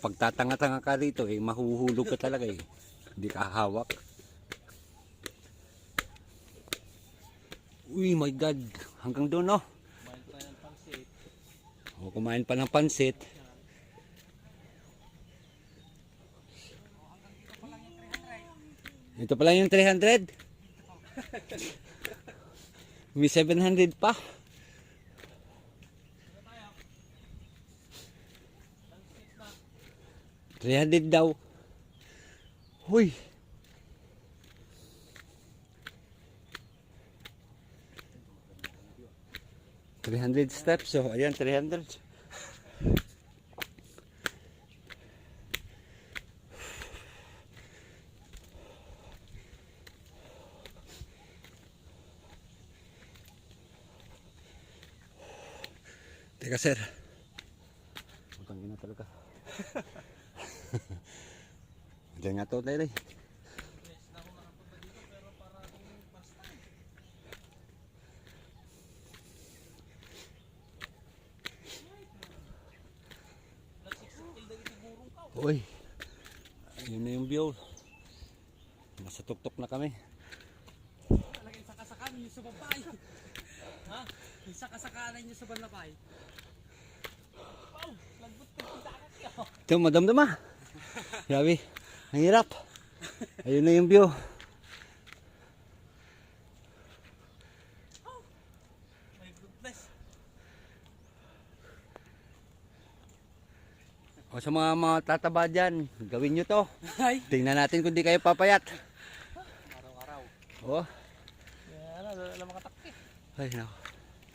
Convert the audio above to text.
pag tatanga-tanga ka dito, mahuhulog ka talaga eh. Hindi ka hawak. Uy, my God. Hanggang doon, no? Kumain pa ng pansit. O, kumain pa ng pansit. Ito pa lang yung 300. May 700 pa. $300 daw. Huy. $300 steps. So, ayan, 300. Teka, sir. Utang ina talaga. Diyan nga to, Lele. Uy. Ayun na yung view. Nasa tuktok na kami. Talagang sakasakan nyo sa babay. Ha? Yung sakasakan nyo sa balapay. Wow! Lagbot ka yung dagat nyo. Ito, madam-dama. Grabe. Ang hirap. Ayun na yung view. My goodness. O sa mga tataba dyan, gawin nyo to. Ay! Tingnan natin kung di kayo papayat. Araw-araw. Oh. Yan, alam mo katakti. Ay, nako.